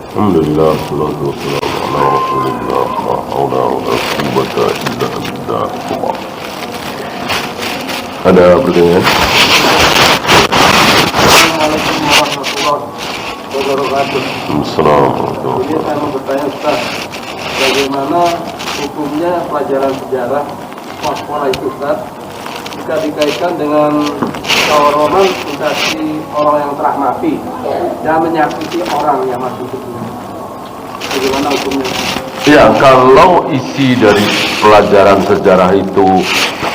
Alhamdulillah, salatu wassalamu ala rasulillah, la hawla wa la quwwata illa billah. Ada pertanyaan? Assalamualaikum warahmatullahi wabarakatuh. Assalamualaikum. Ini saya mau bertanya Ustaz, bagaimana hukumnya pelajaran sejarah sekolah itu Ustaz jika dikaitkan dengan romantisasi orang yang telah mati dan menyakiti orang yang masih hidup? Bagaimana hukumnya? Ya, kalau isi dari pelajaran sejarah itu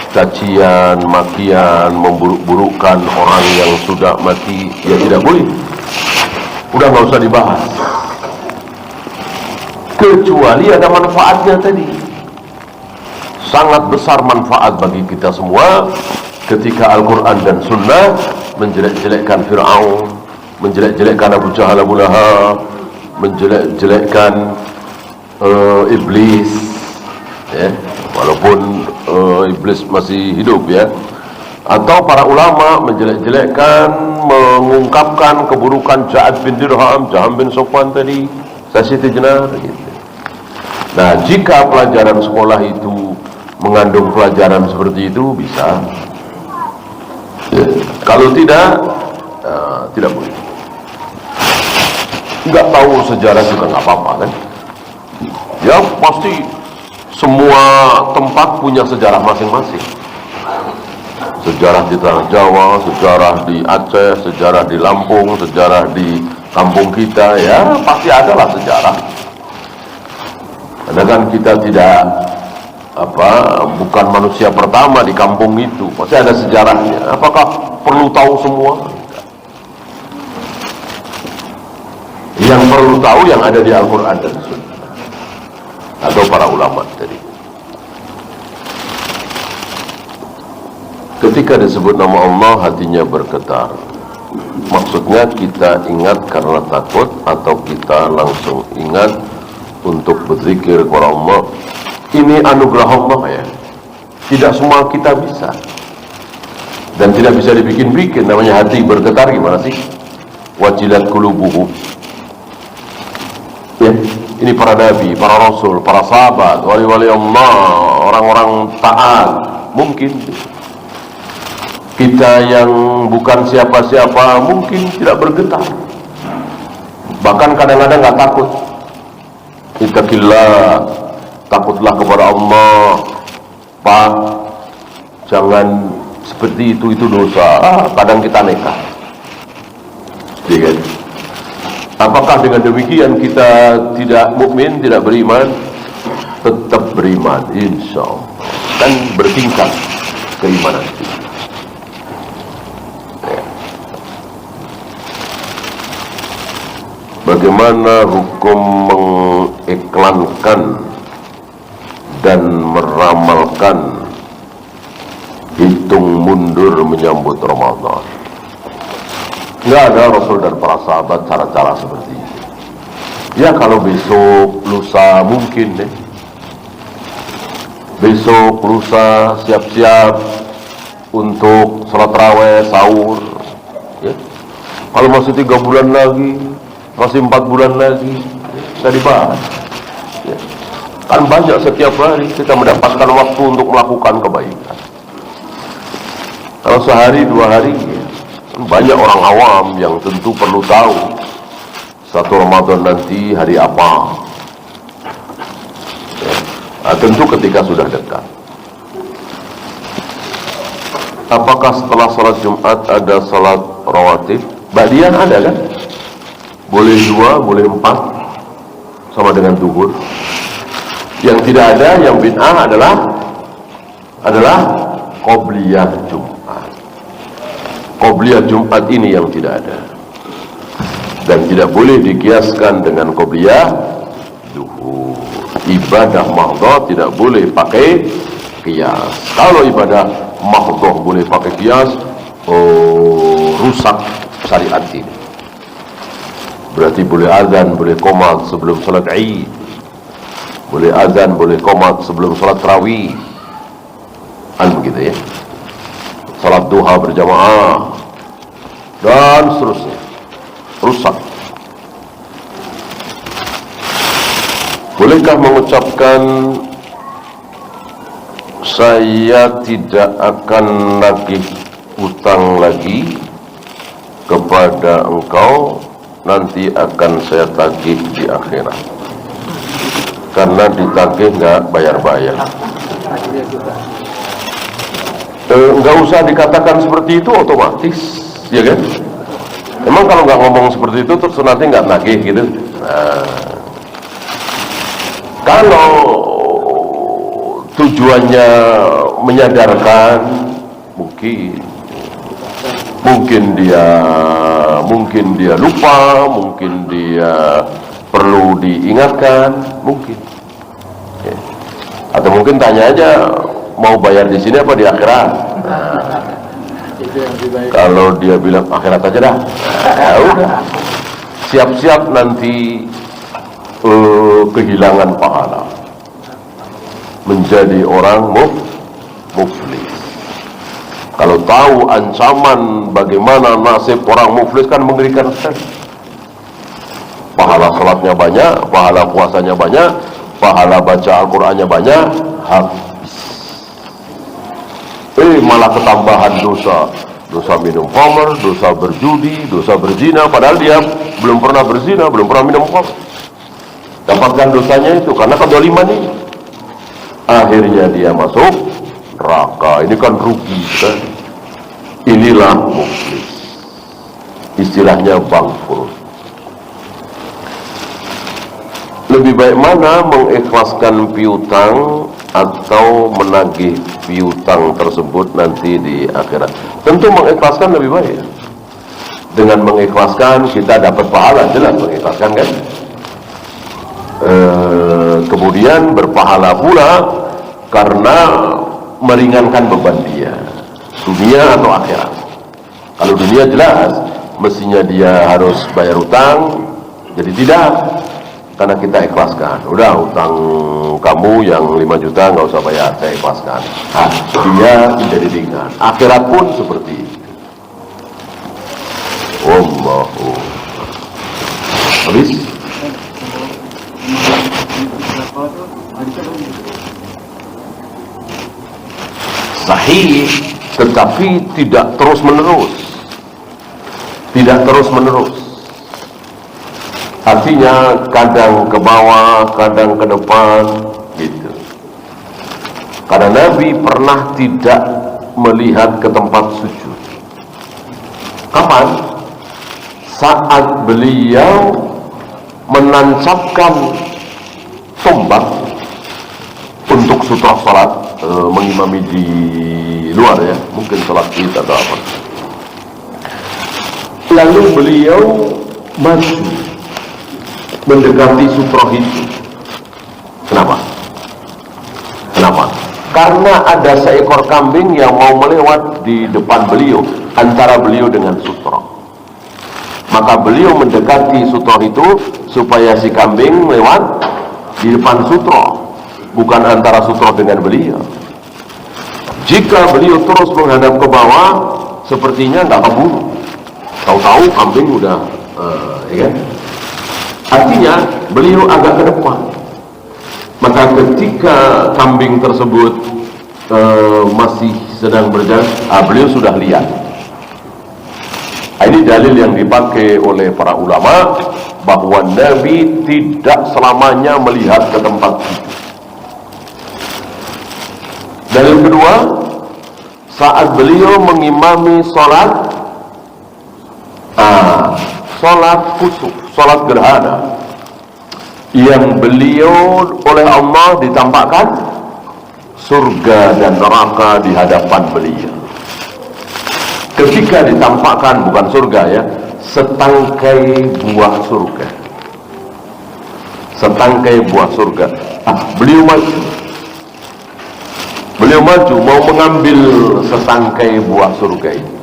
cacian, makian, memburuk-burukkan orang yang sudah mati, ya tidak boleh. Udah nggak usah dibahas. Kecuali ada manfaatnya tadi. Sangat besar manfaat bagi kita semua ketika Al-Quran dan Sunnah menjelek-jelekkan Fir'aun, menjelek-jelekkan Abu Jahal, Abu Lahab, menjelek-jelekkan Iblis, ya, walaupun Iblis masih hidup, ya, atau para ulama menjelek-jelekkan, mengungkapkan keburukan Ja'ad bin Dirham, Jaham bin Sofwan tadi, Siti Jenar, gitu. Nah, jika pelajaran sekolah itu mengandung pelajaran seperti itu, bisa. Ya. Kalau tidak, tidak boleh. Nggak tahu sejarah juga nggak apa-apa, kan? Ya, pasti semua tempat punya sejarah masing-masing. Sejarah di Tanah Jawa, sejarah di Aceh, sejarah di Lampung, sejarah di kampung kita, ya pasti adalah sejarah. Karena kan kita tidak bukan manusia pertama di kampung itu, pasti ada sejarahnya. Apakah perlu tahu semua? Yang perlu tahu yang ada di Al-Quran dan Sunnah atau para ulama tadi. Ketika disebut nama Allah, hatinya bergetar. Maksudnya kita ingat karena takut atau kita langsung ingat untuk berzikir kepada Allah. Ini anugerah Allah, ya. Tidak semua kita bisa. Dan tidak bisa dibikin-bikin. Namanya hati bergetar, gimana sih? Wajilat qulubuhum. Ya, ini para nabi, para rasul, para sahabat, wali-wali Allah, orang-orang taat. Mungkin kita yang bukan siapa-siapa mungkin tidak bergetar, bahkan kadang-kadang nggak takut. Ittaqillah, takutlah kepada Allah, Pak, jangan seperti itu dosa. Kadang kita nekat, ya kan? Apakah dengan demikian kita tidak mukmin, tidak beriman? Tetap beriman, insya Allah, dan bertingkat keimanan kita. Bagaimana hukum mengiklankan dan meramalkan hitung mundur menyambut Ramadan? Nggak ada Rasul dan para sahabat cara-cara seperti itu. Ya, kalau besok, lusa mungkin deh. Besok, lusa siap-siap untuk sholat raweh, sahur, ya. Kalau masih 3 bulan lagi, masih 4 bulan lagi, nggak dibahas, ya. Kan banyak setiap hari kita mendapatkan waktu untuk melakukan kebaikan. Kalau sehari 2 hari, ya, banyak orang awam yang tentu perlu tahu 1 Ramadan nanti hari apa, ya. Nah, tentu ketika sudah dekat. Apakah setelah sholat Jumat ada sholat rawatib? Ba'diyah ada, kan? Boleh 2, boleh 4, sama dengan zuhur. Yang tidak ada, yang bid'ah adalah qobliyah Jumat. Qobliyah Jumat ini yang tidak ada, dan tidak boleh dikiaskan dengan qobliyah zuhur. Ibadah mahdhah tidak boleh pakai kias. Kalau ibadah mahdhah boleh pakai kias, rusak syariat ini. Berarti boleh azan, boleh qomat sebelum salat Id, boleh azan, boleh qomat sebelum salat tarawih, kan begitu, ya. Salat duha berjamaah dan seterusnya. Rusak. Bolehkah mengucapkan saya tidak akan nagih utang lagi kepada engkau, nanti akan saya tagih di akhirat? Karena ditagih nggak bayar-bayar. Nggak usah dikatakan seperti itu, otomatis, ya kan? Emang kalau nggak ngomong seperti itu terus nanti nggak nagih gitu. Nah, kalau tujuannya menyadarkan, mungkin dia lupa, mungkin dia perlu diingatkan, mungkin. Ya. Atau mungkin tanya aja, mau bayar di sini apa di akhirat? Nah, kalau dia bilang akhirat aja dah, ya udah, siap-siap nanti kehilangan pahala, menjadi orang muflis. Kalau tahu ancaman bagaimana nasib orang muflis, kan mengerikan sekali. Pahala salatnya banyak, pahala puasanya banyak, pahala baca Al-Qur'annya banyak, habis. Malah ketambahan dosa. Dosa minum khamr, dosa berjudi, dosa berzina, padahal dia belum pernah berzina, belum pernah minum khamr. Dapatkan dosanya itu karena kedoliman ini. Akhirnya dia masuk neraka. Ini kan rugi kan? Inilah muflis. Istilahnya bangkrut. Lebih baik mana mengikhlaskan piutang atau menagih piutang tersebut nanti di akhirat? Tentu mengikhlaskan lebih baik. Dengan mengikhlaskan kita dapat pahala, jelas mengikhlaskan kan? Kemudian berpahala pula karena meringankan beban dia, dunia atau akhirat. Kalau dunia jelas mestinya dia harus bayar utang, jadi tidak, karena kita ikhlaskan. Udah, utang kamu yang 5 juta nggak usah bayar, saya ikhlaskan. Nah, dia menjadi ringan. Akhirat pun seperti itu. Wallahu habis. Sahih, tetapi tidak terus menerus. Artinya kadang ke bawah, kadang ke depan, gitu. Karena Nabi pernah tidak melihat ke tempat sujud. Kapan? Saat beliau menancapkan tombak untuk sutra salat, mengimami di luar ya, mungkin salat id atau apa. Lalu beliau maju mendekati sutra itu. Kenapa? Karena ada seekor kambing yang mau melewat di depan beliau, antara beliau dengan sutra. Maka beliau mendekati sutra itu supaya si kambing lewat di depan sutra, bukan antara sutra dengan beliau. Jika beliau terus menghadap ke bawah, sepertinya nggak keburu. Tahu-tahu kambing udah, ya kan? Artinya beliau agak ke depan. Maka ketika kambing tersebut masih sedang berjalan, beliau sudah lihat. Ini dalil yang dipakai oleh para ulama bahwa Nabi tidak selamanya melihat ke tempat itu. Dalil kedua, saat beliau mengimami sholat khusuf, sholat gerhana, yang beliau oleh Allah ditampakkan surga dan neraka di hadapan beliau. Ketika ditampakkan bukan surga ya, setangkai buah surga. Beliau maju mau mengambil setangkai buah surga itu.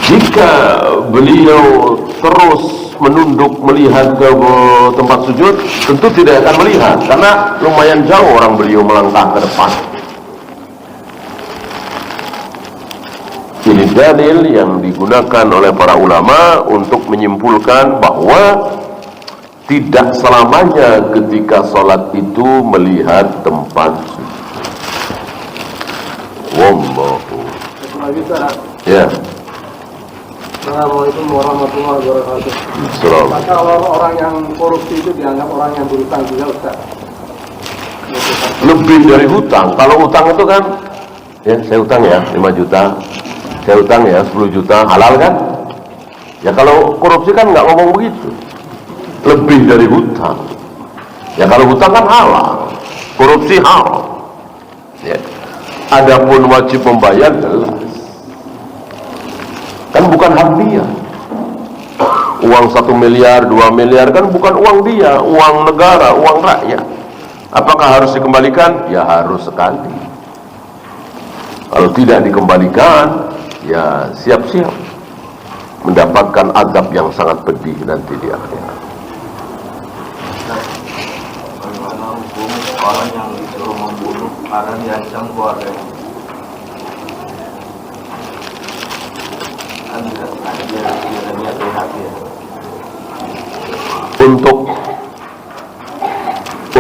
Jika beliau terus menunduk melihat ke tempat sujud, tentu tidak akan melihat, karena lumayan jauh orang beliau melangkah ke depan. Ini dalil yang digunakan oleh para ulama untuk menyimpulkan bahwa tidak selamanya ketika sholat itu melihat tempat suci. Wallahu. Satu lagi Ustaz. Ya. Assalamualaikum warahmatullahi wabarakatuh. Salam. Maka kalau orang yang korupsi itu dianggap orang yang berhutang juga Ustaz. Lebih dari hutang. Kalau hutang itu kan, ya saya hutang ya 5 juta, saya hutang ya 10 juta, halal kan? Ya kalau korupsi kan nggak ngomong begitu. Lebih dari hutang. Ya kalau hutang kan halal, korupsi halal. Ya. Adapun wajib membayar jelas. Kan bukan hak dia. Uang 1 miliar, 2 miliar kan bukan uang dia, uang negara, uang rakyat. Apakah harus dikembalikan? Ya harus sekali. Kalau tidak dikembalikan, ya siap-siap mendapatkan azab yang sangat pedih nanti di akhirat. Bagaimana hukum orang yang disuruh membunuh karena diancam keluarganya? Kan tidak sengaja dia niat hati ya.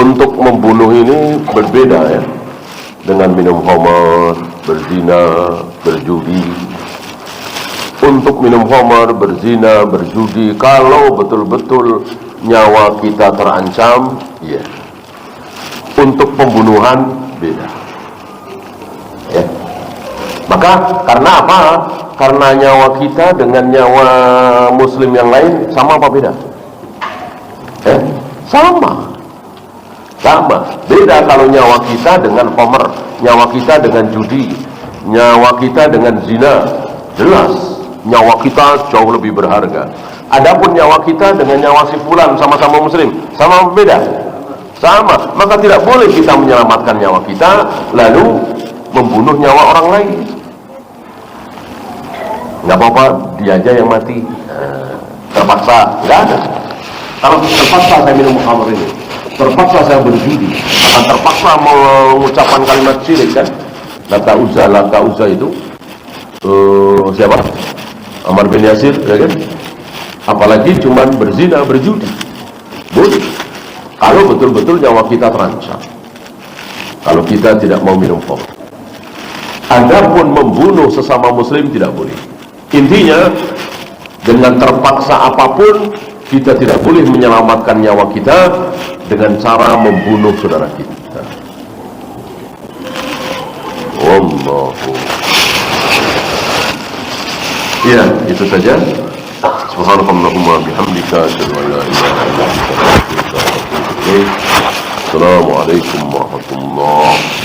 Untuk membunuh ini berbeda ya, dengan minum khamar, berzina, berjudi. Untuk minum khamar, berzina, berjudi, kalau betul-betul nyawa kita terancam, ya. Untuk pembunuhan beda. Ya. Maka karena apa? Karena nyawa kita dengan nyawa muslim yang lain sama apa beda? Sama. Beda kalau nyawa kita dengan khamar, nyawa kita dengan judi, nyawa kita dengan zina. Jelas nyawa kita jauh lebih berharga. Adapun nyawa kita dengan nyawa si fulan sama-sama muslim, sama beda? Sama. Maka tidak boleh kita menyelamatkan nyawa kita lalu membunuh nyawa orang lain. Nggak apa-apa, dia aja yang mati. Terpaksa, nggak ada. Kalau terpaksa saya minum khamr ini, terpaksa saya berjudi, akan terpaksa mengucapkan kalimat syirik kan? Lata Uzza itu siapa? Ammar bin Yasir, ya kan? Apalagi cuman berzina, berjudi. Boleh. Kalau betul-betul nyawa kita terancam. Kalau kita tidak mau minum khamr. Adapun membunuh sesama muslim tidak boleh. Intinya, dengan terpaksa apapun, kita tidak boleh menyelamatkan nyawa kita dengan cara membunuh saudara kita. Wallahu. Ya, itu saja. Subhanallahumma bihamdika asyhadu an la ilaha illa anta astaghfiruka wa atubu ilaik. Assalamualaikum warahmatullahi wabarakatuh.